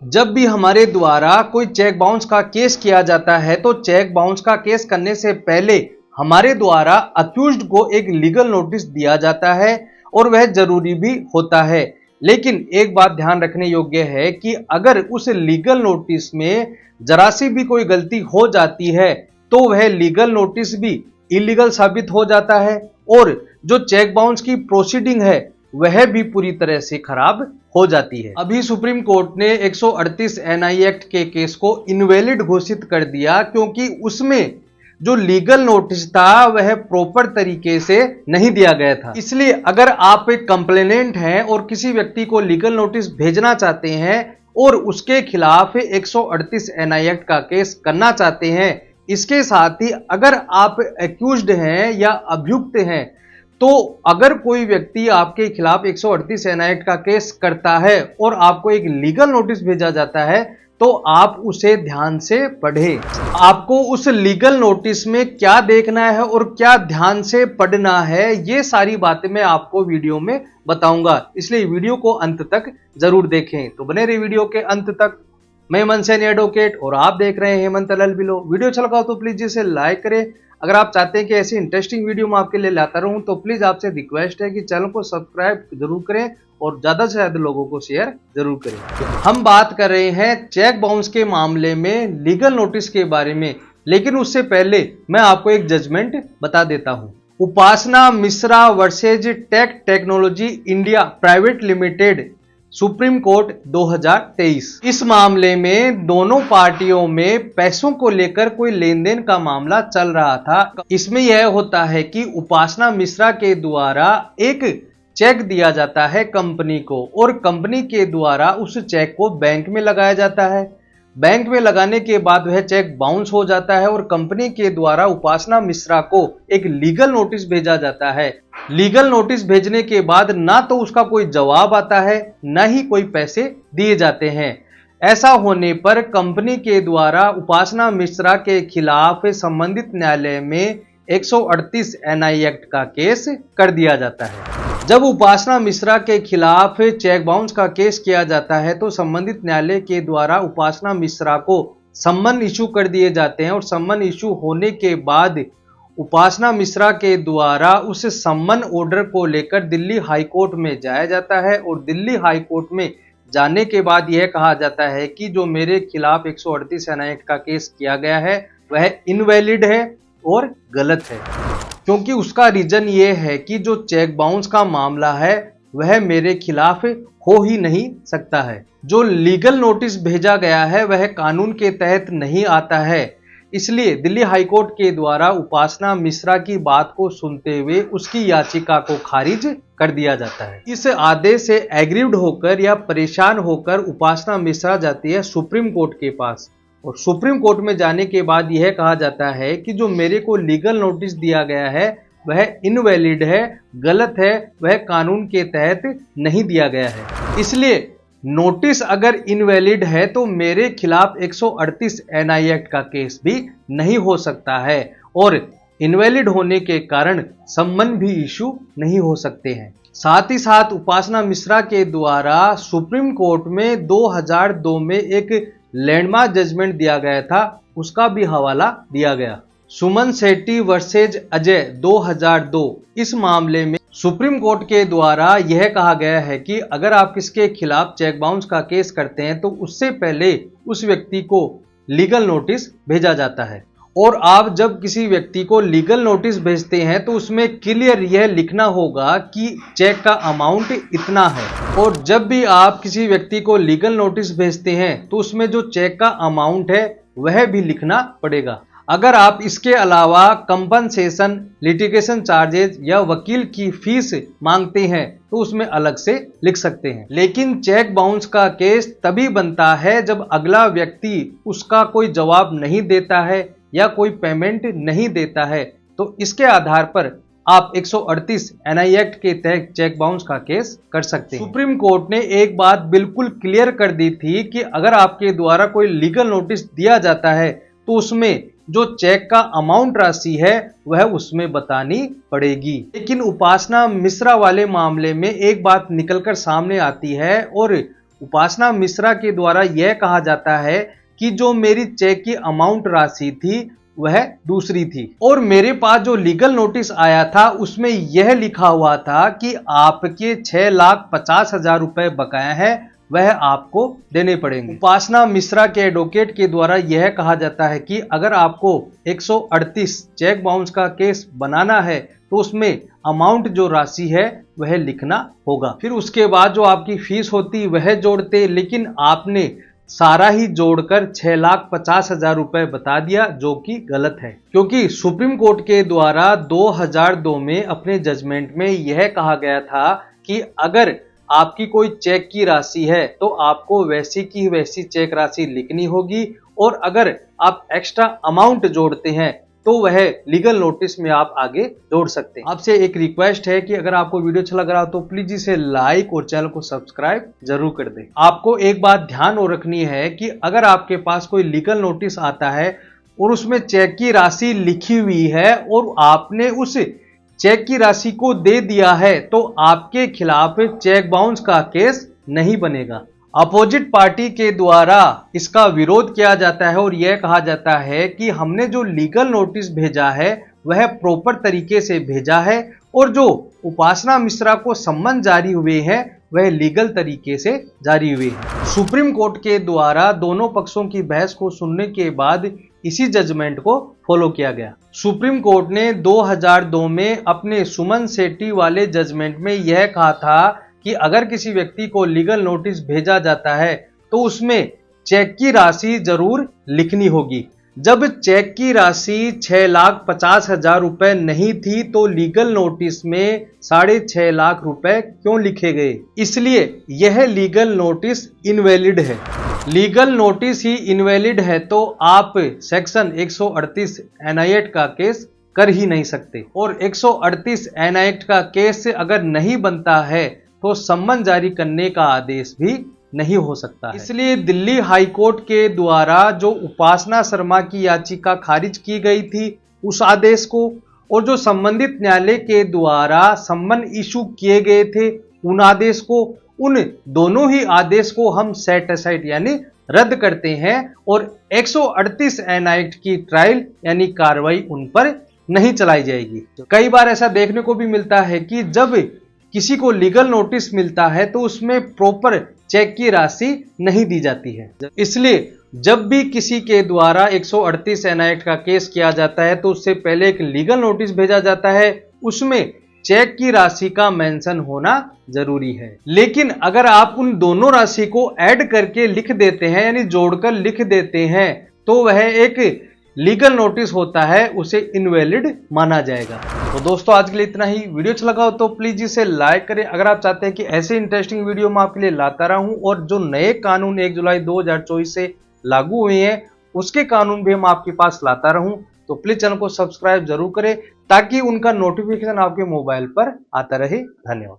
जब भी हमारे द्वारा कोई चेक बाउंस का केस किया जाता है तो चेक बाउंस का केस करने से पहले हमारे द्वारा अक्यूज्ड को एक लीगल नोटिस दिया जाता है और वह जरूरी भी होता है। लेकिन एक बात ध्यान रखने योग्य है कि अगर उस लीगल नोटिस में जरा सी भी कोई गलती हो जाती है तो वह लीगल नोटिस भी इलीगल साबित हो जाता है और जो चेक बाउंस की प्रोसीडिंग है वह भी पूरी तरह से खराब हो जाती है। अभी सुप्रीम कोर्ट ने 138 एनआई एक्ट के केस को इनवैलिड घोषित कर दिया क्योंकि उसमें जो लीगल नोटिस था वह प्रॉपर तरीके से नहीं दिया गया था। इसलिए अगर आप एक कंप्लेनेंट हैं और किसी व्यक्ति को लीगल नोटिस भेजना चाहते हैं और उसके खिलाफ 138 एनआई एक्ट का केस करना चाहते हैं, इसके साथ ही अगर आप एक्यूज्ड हैं या अभियुक्त हैं, तो अगर कोई व्यक्ति आपके खिलाफ 138 एनआई एक्ट का केस करता है और आपको एक लीगल नोटिस भेजा जाता है तो आप उसे ध्यान से पढ़ें। आपको उस लीगल नोटिस में क्या देखना है और क्या ध्यान से पढ़ना है, ये सारी बातें मैं आपको वीडियो में बताऊंगा, इसलिए वीडियो को अंत तक जरूर देखें। तो बने रहिए वीडियो के अंत तक। मैं हेमंत सैनी एडवोकेट और आप देख रहे हैं हेमंत LL बिलो। वीडियो अच्छा लगा तो प्लीज इसे लाइक करें। अगर आप चाहते हैं कि ऐसी इंटरेस्टिंग वीडियो मैं आपके लिए लाता रहूं तो प्लीज आपसे रिक्वेस्ट है कि चैनल को सब्सक्राइब जरूर करें और ज्यादा से ज्यादा लोगों को शेयर जरूर करें। हम बात कर रहे हैं चेक बाउंस के मामले में लीगल नोटिस के बारे में, लेकिन उससे पहले मैं आपको एक जजमेंट बता देता हूं। Upasana Mishra versus tech technology India private limited, supreme court 2023। इस मामले में दोनों पार्टियों में पैसों को लेकर कोई लेन देन का मामला चल रहा था। इसमें यह होता है कि उपासना मिश्रा के द्वारा एक चेक दिया जाता है कंपनी को और कंपनी के द्वारा उस चेक को बैंक में लगाया जाता है। बैंक में लगाने के बाद वह चेक बाउंस हो जाता है और कंपनी के द्वारा उपासना मिश्रा को एक लीगल नोटिस भेजा जाता है। लीगल नोटिस भेजने के बाद ना तो उसका कोई जवाब आता है, ना ही कोई पैसे दिए जाते हैं। ऐसा होने पर कंपनी के द्वारा उपासना मिश्रा के खिलाफ संबंधित न्यायालय में 138 एनआई एक्ट का केस कर दिया जाता है। जब उपासना मिश्रा के खिलाफ चेक बाउंस का केस किया जाता है तो संबंधित न्यायालय के द्वारा उपासना मिश्रा को सम्मन इशू कर दिए जाते हैं और सम्मन इशू होने के बाद उपासना मिश्रा के द्वारा उस सम्मन ऑर्डर को लेकर दिल्ली हाई कोर्ट में जाया जाता है और दिल्ली हाई कोर्ट में जाने के बाद यह कहा जाता है कि जो मेरे खिलाफ 138 एनआई एक्ट का केस किया गया है वह इनवैलिड है और गलत है, क्योंकि उसका रीजन ये है कि जो चेक बाउंस का मामला है वह मेरे खिलाफ हो ही नहीं सकता है। जो लीगल नोटिस भेजा गया है वह कानून के तहत नहीं आता है। इसलिए दिल्ली हाईकोर्ट के द्वारा उपासना मिश्रा की बात को सुनते हुए उसकी याचिका को खारिज कर दिया जाता है। इस आदेश से एग्रीव्ड होकर या परेशान होकर उपासना मिश्रा जाती है सुप्रीम कोर्ट के पास और सुप्रीम कोर्ट में जाने के बाद यह कहा जाता है कि जो मेरे को लीगल नोटिस दिया गया है वह इनवैलिड है, गलत है, वह कानून के तहत नहीं दिया गया है। इसलिए नोटिस अगर इनवैलिड है तो मेरे खिलाफ 138 एनआई एक्ट का केस भी नहीं हो सकता है और इनवैलिड होने के कारण सम्मन भी इशू नहीं हो सकते हैं। साथ ही साथ उपासना मिश्रा के द्वारा सुप्रीम कोर्ट में 2002 में एक लैंडमार्क जजमेंट दिया गया था, उसका भी हवाला दिया गया। सुमन सेठी वर्सेज अजय 2002। इस मामले में सुप्रीम कोर्ट के द्वारा यह कहा गया है कि अगर आप किसके खिलाफ चेक बाउंस का केस करते हैं तो उससे पहले उस व्यक्ति को लीगल नोटिस भेजा जाता है और आप जब किसी व्यक्ति को लीगल नोटिस भेजते हैं तो उसमें क्लियर यह लिखना होगा कि चेक का अमाउंट इतना है और जब भी आप किसी व्यक्ति को लीगल नोटिस भेजते हैं तो उसमें जो चेक का अमाउंट है वह भी लिखना पड़ेगा। अगर आप इसके अलावा कंपनसेशन, लिटिगेशन चार्जेस या वकील की फीस मांगते हैं तो उसमें अलग से लिख सकते हैं। लेकिन चेक बाउंस का केस तभी बनता है जब अगला व्यक्ति उसका कोई जवाब नहीं देता है या कोई पेमेंट नहीं देता है, तो इसके आधार पर आप 138 एनआई एक्ट के तहत चेक बाउंस का केस कर सकते हैं। सुप्रीम कोर्ट ने एक बात बिल्कुल क्लियर कर दी थी कि अगर आपके द्वारा कोई लीगल नोटिस दिया जाता है तो उसमें जो चेक का अमाउंट राशि है वह उसमें बतानी पड़ेगी। लेकिन उपासना मिश्रा वाले मामले में एक बात निकलकर सामने आती है और उपासना मिश्रा के द्वारा यह कहा जाता है कि जो मेरी चेक की अमाउंट राशि थी वह दूसरी थी और मेरे पास जो लीगल नोटिस आया था उसमें यह लिखा हुआ था कि आपके 6,50,000 रुपए बकाया है, वह आपको देने पड़ेंगे। उपासना मिश्रा के एडवोकेट के द्वारा यह कहा जाता है कि अगर आपको 138 चेक बाउंस का केस बनाना है तो उसमें अमाउंट जो राशि है वह लिखना होगा। फिर उसके बाद जो आपकी फीस होती वह जोड़ते, लेकिन आपने सारा ही जोड़कर 6,50,000 रुपए बता दिया, जो कि गलत है, क्योंकि सुप्रीम कोर्ट के द्वारा 2002 में अपने जजमेंट में यह कहा गया था कि अगर आपकी कोई चेक की राशि है तो आपको वैसी की वैसी चेक राशि लिखनी होगी, और अगर आप एक्स्ट्रा अमाउंट जोड़ते हैं तो वह लीगल नोटिस में आप आगे जोड़ सकते हैं। आपसे एक रिक्वेस्ट है कि अगर आपको वीडियो अच्छा लग रहा हो तो प्लीज इसे लाइक और चैनल को सब्सक्राइब जरूर कर दें। आपको एक बात ध्यान और रखनी है कि अगर आपके पास कोई लीगल नोटिस आता है और उसमें चेक की राशि लिखी हुई है और आपने उस चेक की राशि को दे दिया है तो आपके खिलाफ चेक बाउंस का केस नहीं बनेगा। अपोजिट पार्टी के द्वारा इसका विरोध किया जाता है और यह कहा जाता है कि हमने जो लीगल नोटिस भेजा है वह प्रॉपर तरीके से भेजा है और जो उपासना मिश्रा को सम्मन जारी हुए हैं वह लीगल तरीके से जारी हुए हैं। सुप्रीम कोर्ट के द्वारा दोनों पक्षों की बहस को सुनने के बाद इसी जजमेंट को फॉलो किया गया। सुप्रीम कोर्ट ने 2002 में अपने सुमन सेठी वाले जजमेंट में यह कहा था कि अगर किसी व्यक्ति को लीगल नोटिस भेजा जाता है तो उसमें चेक की राशि जरूर लिखनी होगी। जब चेक की राशि 6,50,000 रुपए नहीं थी तो लीगल नोटिस में 6.5 लाख रुपए क्यों लिखे गए? इसलिए यह लीगल नोटिस इनवैलिड है। लीगल नोटिस ही इनवैलिड है तो आप सेक्शन 138 एनआई एक्ट का केस कर ही नहीं सकते, और 138 एनआई एक्ट का केस अगर नहीं बनता है तो सम्मन जारी करने का आदेश भी नहीं हो सकता है। इसलिए दिल्ली हाई कोर्ट के द्वारा जो उपासना शर्मा की याचिका खारिज की गई थी उस आदेश को, और जो संबंधित न्यायालय के द्वारा सम्मन इशू किए गए थे उन आदेश को, उन दोनों ही आदेश को हम सेट असाइड यानी रद्द करते हैं और 138 एनआई एक्ट की ट्रायल यानी कार्रवाई उन पर नहीं चलाई जाएगी। कई बार ऐसा देखने को भी मिलता है कि जब किसी को लीगल नोटिस मिलता है तो उसमें प्रॉपर चेक की राशि नहीं दी जाती है। इसलिए जब भी किसी के द्वारा 138 एनआई एक्ट का केस किया जाता है तो उससे पहले एक लीगल नोटिस भेजा जाता है, उसमें चेक की राशि का मेंशन होना जरूरी है। लेकिन अगर आप उन दोनों राशि को ऐड करके लिख देते हैं यानी जोड़कर लिख देते हैं तो वह एक लीगल नोटिस होता है, उसे इनवैलिड माना जाएगा। तो दोस्तों आज के लिए इतना ही। वीडियो अच्छा लगा हो तो प्लीज इसे लाइक करें। अगर आप चाहते हैं कि ऐसे इंटरेस्टिंग वीडियो मैं आपके लिए लाता रहूं और जो नए कानून 1 जुलाई 2024 से लागू हुए हैं उसके कानून भी हम आपके पास लाता रहूं, तो प्लीज चैनल को सब्सक्राइब जरूर करें ताकि उनका नोटिफिकेशन आपके मोबाइल पर आता रहे। धन्यवाद।